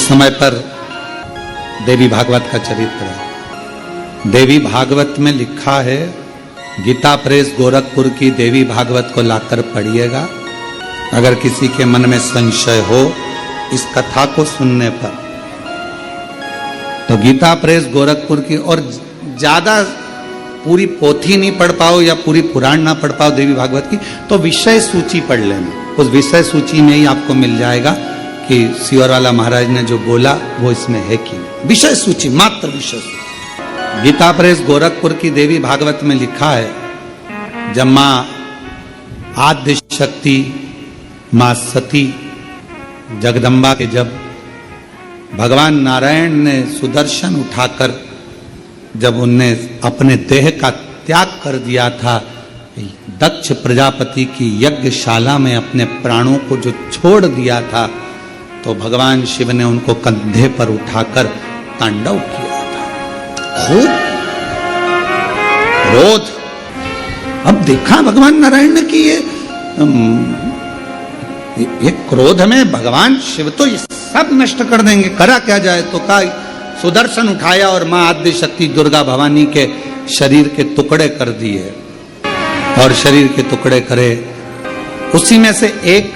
उस समय पर देवी भागवत का चरित्र है। देवी भागवत में लिखा है, गीता प्रेस गोरखपुर की देवी भागवत को लाकर पढ़िएगा। अगर किसी के मन में संशय हो इस कथा को सुनने पर, तो गीता प्रेस गोरखपुर की, और ज्यादा पूरी पोथी नहीं पढ़ पाओ या पूरी पुराण ना पढ़ पाओ देवी भागवत की, तो विषय सूची पढ़ लेना। उस विषय सूची में ही आपको मिल जाएगा कि सियोरवाला महाराज ने जो बोला वो इसमें है कि विषय सूची, मात्र विषय सूची। गीता प्रेस गोरखपुर की देवी भागवत में लिखा है, जब मां आद्य शक्ति मां सती जगदम्बा के जब भगवान नारायण ने सुदर्शन उठाकर जब उनने अपने देह का त्याग कर दिया था, दक्ष प्रजापति की यज्ञशाला में अपने प्राणों को जो छोड़ दिया था, तो भगवान शिव ने उनको कंधे पर उठाकर तांडव किया था। खूब क्रोध। अब देखा भगवान नारायण ने कि ये क्रोध में भगवान शिव तो ये सब नष्ट कर देंगे, करा क्या जाए। तो का सुदर्शन उठाया और मां आद्य शक्ति दुर्गा भवानी के शरीर के टुकड़े कर दिए, और शरीर के टुकड़े करे। उसी में से एक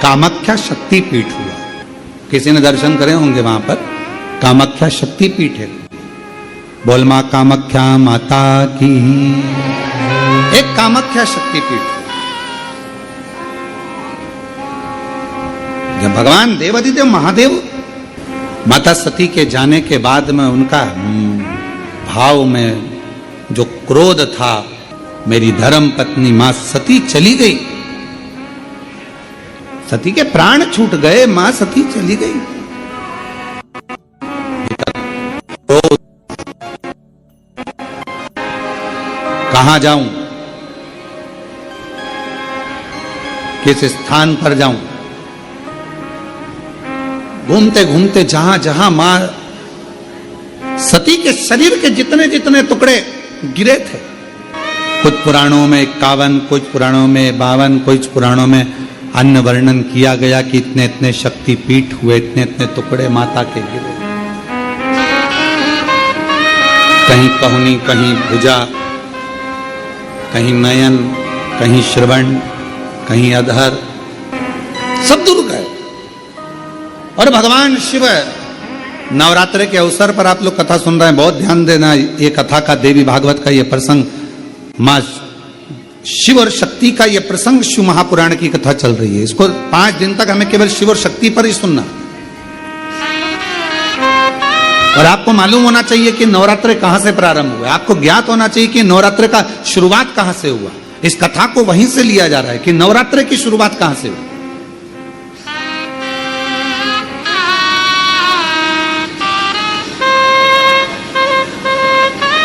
कामाख्या शक्ति पीठ हुआ। किसी ने दर्शन करे होंगे वहां पर, कामाख्या शक्ति पीठ है। बोल मां कामाख्या माता की। एक कामाख्या शक्ति पीठ। जब भगवान देवाधिदेव महादेव माता सती के जाने के बाद में उनका भाव में जो क्रोध था, मेरी धर्म पत्नी मां सती चली गई, सती के प्राण छूट गए, मां सती चली गई। कहां जाऊं, किस स्थान पर जाऊं। घूमते घूमते जहां जहां मां सती के शरीर के जितने जितने टुकड़े गिरे थे, कुछ पुराणों में 51, कुछ पुराणों में 52, कुछ पुराणों में अन्य वर्णन किया गया कि इतने इतने शक्ति पीठ हुए, इतने इतने टुकड़े माता के गिरे। कहीं कहुनी, कहीं भुजा, कहीं नयन, कहीं श्रवण, कहीं अधर, सब दूर गए। और भगवान शिव, नवरात्र के अवसर पर आप लोग कथा सुन रहे हैं, बहुत ध्यान देना। ये कथा का देवी भागवत का ये प्रसंग, मां शिव और शक्ति का ये प्रसंग शिव महापुराण की कथा चल रही है। इसको 5 दिन तक हमें केवल शिव और शक्ति पर ही सुनना। और आपको मालूम होना चाहिए कि नवरात्र कहां से प्रारंभ हुआ। आपको ज्ञात होना चाहिए कि नवरात्र का शुरुआत कहां से हुआ। इस कथा को वहीं से लिया जा रहा है कि नवरात्र की शुरुआत कहां से हुई।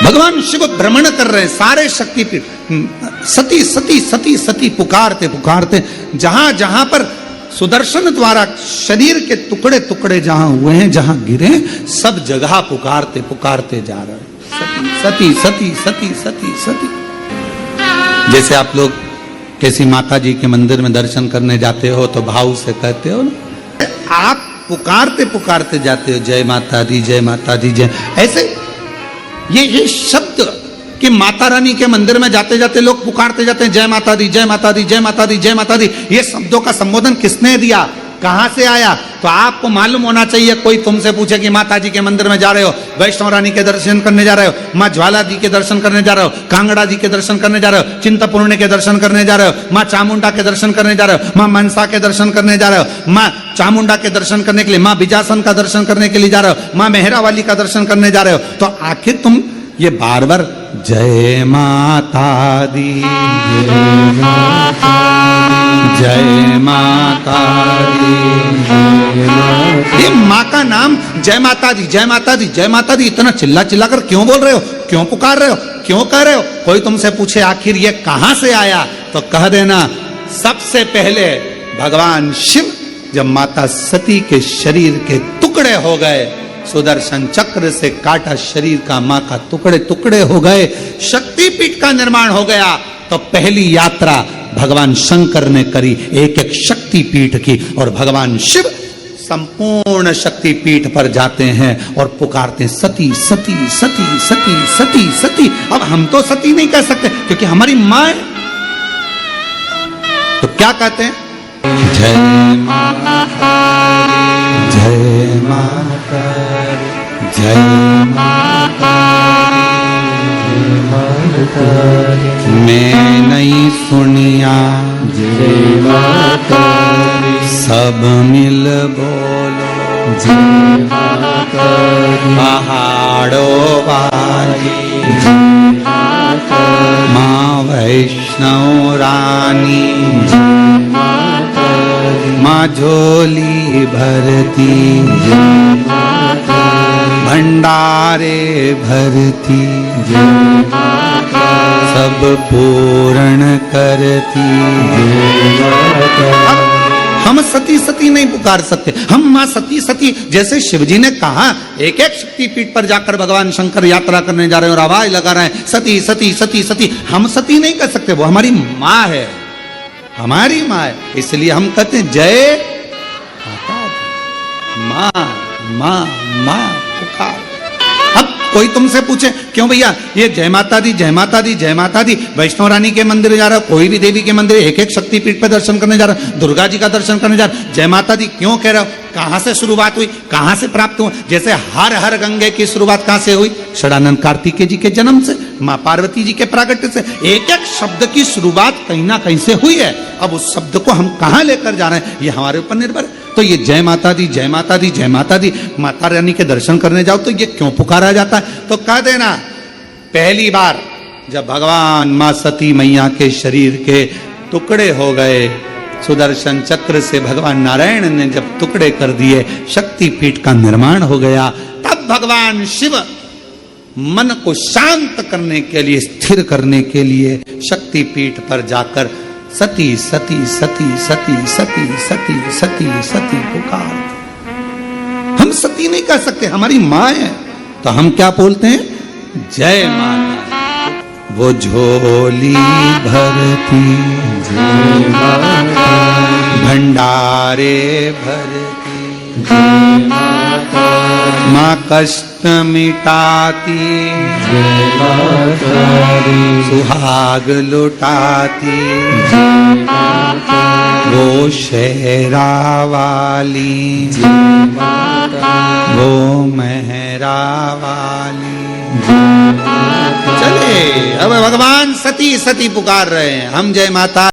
भगवान शिव भ्रमण कर रहे हैं सारे शक्तिपीठ। सती सती सती सती पुकारते पुकारते, जहां जहां पर सुदर्शन द्वारा शरीर के टुकड़े टुकड़े जहां हुए हैं, जहां गिरे, सब जगह पुकारते पुकारते जा रहे हैं, सती सती सती सती सती। जैसे आप लोग किसी माता जी के मंदिर में दर्शन करने जाते हो तो भाव से कहते हो ना, आप पुकारते पुकारते जाते हो, जय माता दी, जय माता दी, जय। ऐसे ये शब्द कि माता रानी के मंदिर में जाते जाते लोग पुकारते जाते हैं, जय माता दी, जय माता दी, जय माता दी, जय माता दी। ये शब्दों का संबोधन किसने दिया, कहां से आया? तो आपको मालूम होना चाहिए। कोई तुमसे पूछे कि माता जी के मंदिर में जा रहे हो, वैष्णव रानी के दर्शन करने जा रहे हो, मां ज्वाला जी के दर्शन करने जा रहे हो, कांगड़ा जी के दर्शन करने जा रहे हो, चिंतपूर्णी के दर्शन करने जा रहे हो, मां चामुंडा के दर्शन करने जा रहे हो, मां मनसा के दर्शन करने जा रहे हो, मां चामुंडा के दर्शन करने के लिए, मां बिजासन का दर्शन करने के लिए जा रहे हो, मां मेहरा वाली का दर्शन करने जा रहे हो। तो आखिर तुम ये बार बार जय माता दी, जय माता दी, ये माँ का नाम जय माता दी, जय माता दी, जय माता दी इतना चिल्ला चिल्ला कर क्यों बोल रहे हो, क्यों पुकार रहे हो, क्यों कह रहे हो? कोई तुमसे पूछे आखिर ये कहां से आया, तो कह देना सबसे पहले भगवान शिव जब माता सती के शरीर के टुकड़े हो गए, सुदर्शन चक्र से काटा शरीर का, मां का टुकड़े टुकड़े हो गए, शक्तिपीठ का निर्माण हो गया, तो पहली यात्रा भगवान शंकर ने करी, एक एक शक्तिपीठ की। और भगवान शिव संपूर्ण शक्तिपीठ पर जाते हैं और पुकारते हैं सती सती सती सती सती सती। अब हम तो सती नहीं कह सकते क्योंकि हमारी मां है, तो क्या कहते हैं? जय माता दी, जय माता दी, जय माता दी, मैं नहीं सुनिया जय माता दी, सब मिल बोलो जय माता दी, पहाड़ों वाली जय माता दी, माँ वैष्णव रानी जय माता दी, माँ झोली भरती जय माता दी, भंडारे भरती जय माता दी, सब पूर्ण करती जय माता दी। हम सती सती नहीं पुकार सकते, हम मां सती सती, जैसे शिवजी ने कहा एक एक शक्तिपीठ पर जाकर भगवान शंकर यात्रा करने जा रहे हैं और आवाज लगा रहे हैं सती सती सती सती। हम सती नहीं कर सकते, वो हमारी मां है, हमारी मां है, इसलिए हम कहते हैं जय माता दी, मां मां मां पुकार। अब कोई तुमसे पूछे क्यों भैया ये जय माता दी जय माता दी जय माता दी, वैष्णव रानी के मंदिर जा रहा हो, कोई भी देवी के मंदिर, एक एक शक्तिपीठ पे दर्शन करने जा रहा हो, दुर्गा जी का दर्शन करने जा रहा हो, जय माता दी क्यों कह रहे हो? कहां से शुरुआत हुई, कहां से प्राप्त हुआ? जैसे हर हर गंगे की शुरुआत कहां से हुई? षडानंद कार्तिकेय जी के जन्म से, मां पार्वती जी के प्रागट्य से। एक एक शब्द की शुरुआत कहीं ना कहीं से हुई है। अब उस शब्द को हम कहां लेकर जा रहे हैं ये हमारे ऊपर निर्भर है। तो ये जय माता दी जय माता दी जय माता दी, माता रानी के दर्शन करने जाओ तो ये क्यों पुकारा जाता है? तो कह देना पहली बार जब भगवान मां सती मैया के शरीर के टुकड़े हो गए, सुदर्शन चक्र से भगवान नारायण ने जब टुकड़े कर दिए, शक्तिपीठ का निर्माण हो गया, तब भगवान शिव मन को शांत करने के लिए, स्थिर करने के लिए शक्तिपीठ पर जाकर सती सती सती सती सती सती सती सती पुकार। हम सती नहीं कह सकते, हमारी मां है, तो हम क्या बोलते हैं? जय माता। वो झोली भरती जय माता, भंडारे भरती जय माता, माँ कष्ट मिटाती जय माता, सुहाग लुटाती जय माता, वो शेरा वाली जय माता, वो मेहरा वाली जय माता। चले अब भगवान सती सती पुकार रहे हैं, हम जय माता